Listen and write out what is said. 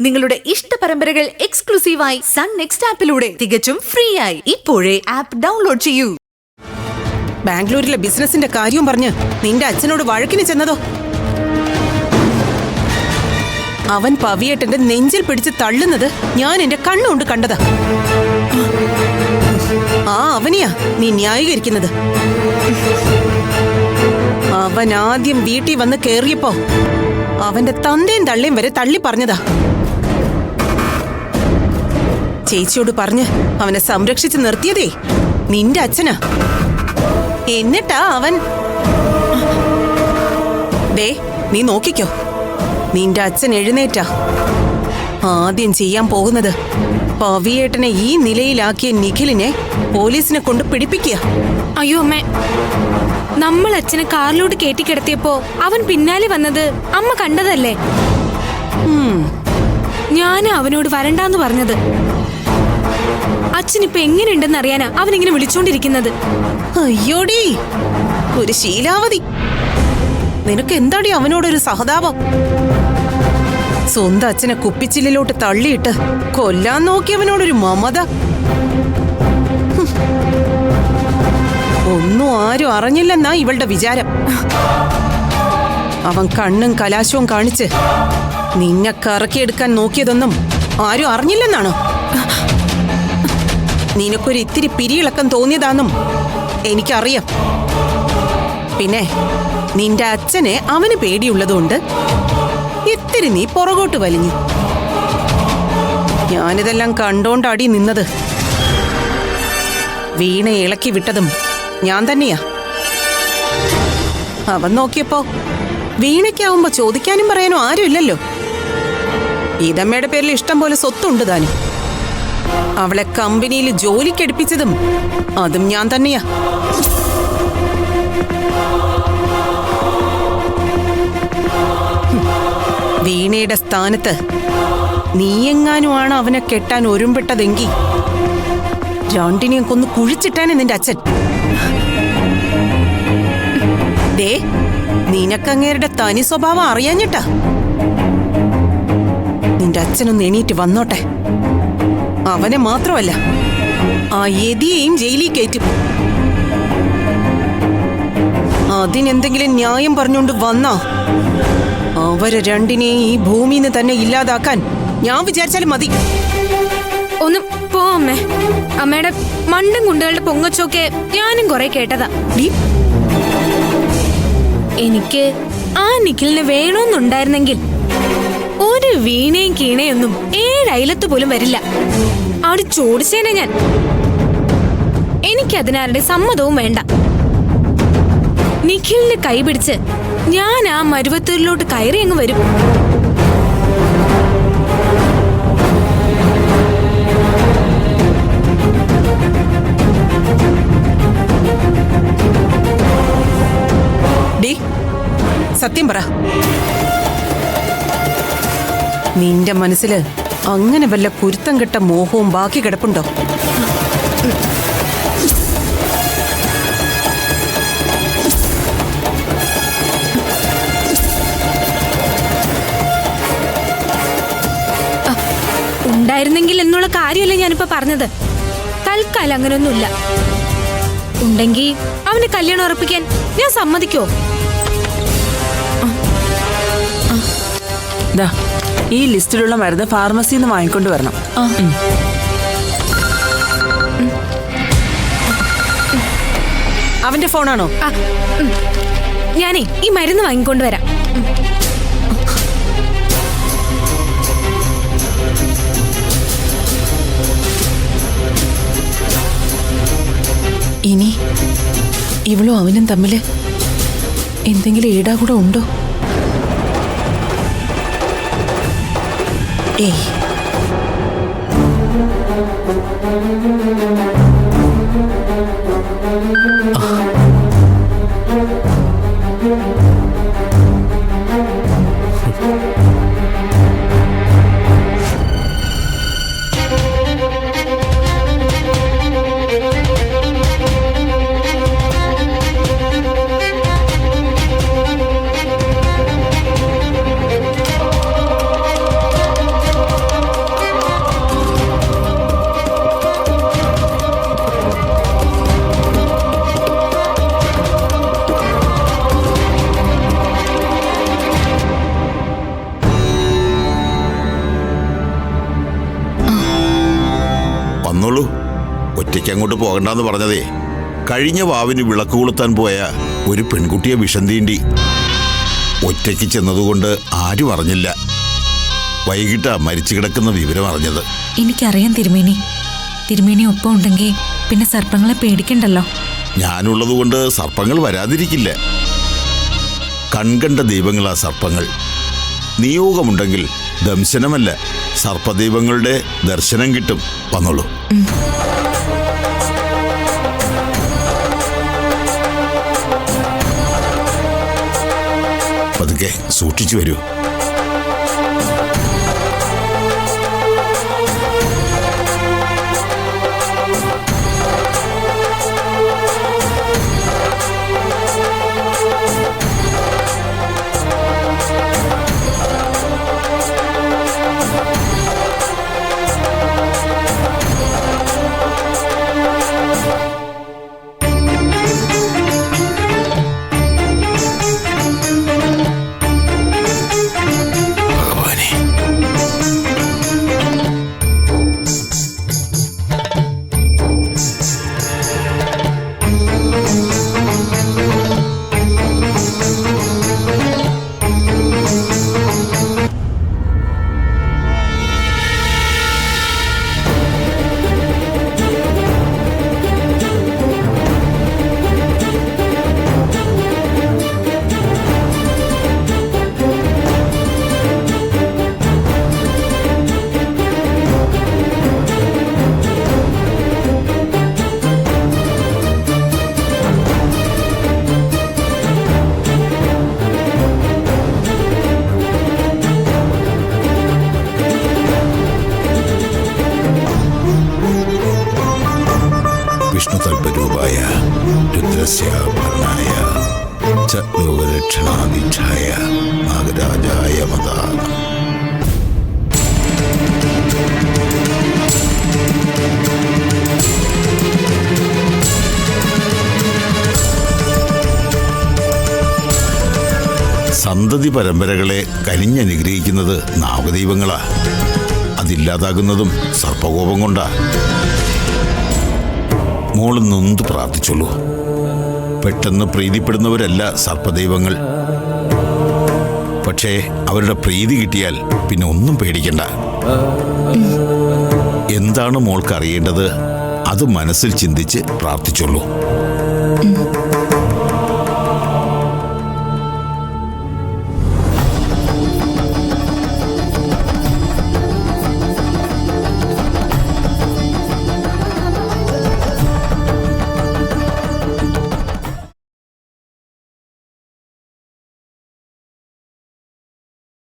നിങ്ങളുടെ ഇഷ്ട പരമ്പരകൾ എക്സ്ക്ലൂസീവായി സൺ നെക്സ്റ്റ് ആപ്പിലൂടെ തികച്ചും ഫ്രീ ആയി ഇപ്പോഴേ ആപ്പ് ഡൗൺലോഡ് ചെയ്യൂ. ബാംഗ്ലൂരിലെ ബിസിനസിന്റെ കാര്യവും പറഞ്ഞ് നിന്റെ അച്ഛനോട് വഴക്കിന് ചെന്നതോ? അവൻ പവിയേട്ടന്റെ നെഞ്ചിൽ പിടിച്ച് തള്ളുന്നത് ഞാൻ എന്റെ കണ്ണുകൊണ്ട് കണ്ടതാ. ആ അവനെയാ നീ ന്യായീകരിക്കുന്നത്. അവൻ ആദ്യം വീട്ടിൽ വന്ന് കേറിയപ്പോ അവന്റെ തന്തയും തള്ളയും വരെ തള്ളി പറഞ്ഞതാ. ചേച്ചിയോട് പറഞ്ഞ് അവനെ സംരക്ഷിച്ച് നിർത്തിയതേ നിന്റെ അച്ഛനാ. എന്നിട്ടാ അവൻ ദേ നീ നോക്കിക്കോ, നിന്റെ അച്ഛൻ എഴുന്നേറ്റാ ആദ്യം ചെയ്യാൻ പോകുന്നത് പവിയേട്ടനെ ഈ നിലയിലാക്കിയ നിഖിലിനെ പോലീസിനെ കൊണ്ട് പിടിപ്പിക്കുക. അയ്യോ അമ്മേ, നമ്മൾ അച്ഛനെ കാറിലോട്ട് കയറ്റിക്കിടത്തിയപ്പോ അവൻ പിന്നാലെ വന്നത് അമ്മ കണ്ടതല്ലേ? ഞാൻ അവനോട് വരണ്ടാന്ന് പറഞ്ഞത്. അച്ഛനിപ്പൊ എങ്ങനെയുണ്ടെന്ന് അറിയാനാ അവനിങ്ങനെ വിളിച്ചോണ്ടിരിക്കുന്നത്. അയ്യോടി ഒരു ശീലാവതി, നിനക്ക് എന്താടി അവനോടൊരു സഹതാപം? സ്വന്തം അച്ഛനെ കുപ്പിച്ചില്ലിലോട്ട് തള്ളിയിട്ട് കൊല്ലാൻ നോക്കിയവനോടൊരു മമത. ഒന്നും ആരും അറിഞ്ഞില്ലെന്നാ ഇവളുടെ വിചാരം. അവൻ കണ്ണും കലാശവും കാണിച്ച് നിന്നെ കറക്കിയെടുക്കാൻ നോക്കിയതൊന്നും ആരും അറിഞ്ഞില്ലെന്നാണോ? നിനക്കൊരു ഇത്തിരി പിരിയിളക്കം തോന്നിയതാന്നും എനിക്കറിയാം. പിന്നെ നിന്റെ അച്ഛനെ അവന് പേടിയുള്ളതുകൊണ്ട് ഇത്തിരി നീ പുറകോട്ട് വലിഞ്ഞു. ഞാനിതെല്ലാം കണ്ടോണ്ടാടി നിന്നത്. വീണ ഇളക്കി വിട്ടതും ഞാൻ തന്നെയാ. അവൻ നോക്കിയപ്പോ വീണയ്ക്കാവുമ്പോ ചോദിക്കാനും പറയാനും ആരുമില്ലല്ലോ. ഈതമ്മയുടെ പേരിൽ ഇഷ്ടം പോലെ സ്വത്തുണ്ട് താനും. അവളെ കമ്പനിയിൽ ജോലിക്കെടുപ്പിച്ചതും അതും ഞാൻ തന്നെയാ. വീണയുടെ സ്ഥാനത്ത് നീയെങ്ങാനുമാണ് അവനെ കെട്ടാൻ ഒരുമ്പെട്ടതെങ്കിൽ രണ്ടിനെയും കൊന്ന് കുഴിച്ചിട്ടാണ് നിന്റെ അച്ഛൻ. ദേ നിനക്കങ്ങേരുടെ തനി സ്വഭാവം അറിയാഞ്ഞിട്ടാ. നിന്റെ അച്ഛനൊന്ന് എണീറ്റ് വന്നോട്ടെ. അവനെ മാത്രമല്ല ആ യതിയെയും ജയിലിൽ കയറ്റും. അതിനെന്തെങ്കിലും ന്യായം പറഞ്ഞുകൊണ്ട് വന്നാ അവരെ രണ്ടിനെയും ഈ ഭൂമിന്ന് തന്നെ ഇല്ലാതാക്കാൻ ഞാൻ വിചാരിച്ചാലും മതി. ഒന്ന് പോ അമ്മേ. അമ്മയുടെ മണ്ടും കുണ്ടുകളുടെ പൊങ്ങച്ചൊക്കെ ഞാനും കുറെ കേട്ടതാ. എനിക്ക് ആ നിഖിലിനെ വേണമെന്നുണ്ടായിരുന്നെങ്കിൽ ഒരു വീണയും കീണയൊന്നും 7 അയലത്ത് പോലും വരില്ല. അവിടെ ചോദിച്ചേനെ ഞാൻ. എനിക്കതിനാരുടെ സമ്മതവും വേണ്ട. നിഖിലിന് കൈപിടിച്ച് ഞാൻ ആ മരുവത്തൂരിലോട്ട് കയറി അങ്ങ് വരും. സത്യം പറ, നിന്റെ മനസ്സില് അങ്ങനെ വല്ല കുരുത്തം കെട്ട മോഹവും ബാക്കി കിടപ്പുണ്ടോ? ഉണ്ടായിരുന്നെങ്കിൽ എന്നുള്ള കാര്യമല്ല ഞാനിപ്പോ പറഞ്ഞത്. തൽക്കാലം അങ്ങനെയൊന്നുമില്ല. ഉണ്ടെങ്കിൽ അവന് കല്യാണം ഉറപ്പിക്കാൻ ഞാൻ സമ്മതിക്കോ? ഈ ലിസ്റ്റിലുള്ള മരുന്ന് ഫാർമസിയിൽ നിന്ന് വാങ്ങിക്കൊണ്ട് വരണം. അവന്റെ ഫോണാണോ? ഞാനേ ഈ മരുന്ന് വാങ്ങിക്കൊണ്ട് വരാം. ഇനി ഇവളും അവനും തമ്മില് എന്തെങ്കിലും ഈടാകൂടെ ഉണ്ടോ? ഏയ്, ഒറ്റയ്ക്ക് അങ്ങോട്ട് പോകണ്ടെന്ന് പറഞ്ഞതേ കഴിഞ്ഞ വാവിന് വിളക്ക് കൊളുത്താൻ പോയ ഒരു പെൺകുട്ടിയെ വിഷം തീണ്ടി. ഒറ്റയ്ക്ക് ചെന്നതുകൊണ്ട് ആരും അറിഞ്ഞില്ല. വൈകിട്ടാ മരിച്ചു കിടക്കുന്ന വിവരം അറിഞ്ഞത്. എനിക്കറിയാം തിരുമേനി. തിരുമേനി ഒപ്പം ഉണ്ടെങ്കിൽ പിന്നെ സർപ്പങ്ങളെ പേടിക്കണ്ടല്ലോ. ഞാനുള്ളതുകൊണ്ട് സർപ്പങ്ങൾ വരാതിരിക്കില്ല. കൺകണ്ട ദൈവങ്ങളാ സർപ്പങ്ങൾ. നിയോഗമുണ്ടെങ്കിൽ ദംശനമല്ല, സർപ്പദൈവങ്ങളുടെ ദർശനം കിട്ടും. വന്നോളൂ. പതുക്കെ സൂക്ഷിച്ചു വരൂ. വിഷ്ണുതൽപരൂപായ രുദ്രസ്യാഭരണായ ച ലോകരക്ഷണാധിഷ്ഠായ നാഗരാജായ മദാ. സന്തതി പരമ്പരകളെ കനിഞ്ഞനുഗ്രഹിക്കുന്നത് നാഗദൈവങ്ങളാ. അതില്ലാതാകുന്നതും സർപ്പകോപം കൊണ്ടാ. മോള് നൊന്ത് പ്രാർത്ഥിച്ചോളൂ. പെട്ടെന്ന് പ്രീതിപ്പെടുന്നവരല്ല സർപ്പദൈവങ്ങൾ. പക്ഷേ അവരുടെ പ്രീതി കിട്ടിയാൽ പിന്നെ ഒന്നും പേടിക്കണ്ട. എന്താണ് മോൾക്ക് അറിയേണ്ടത് അത് മനസ്സിൽ ചിന്തിച്ച് പ്രാർത്ഥിച്ചോളൂ.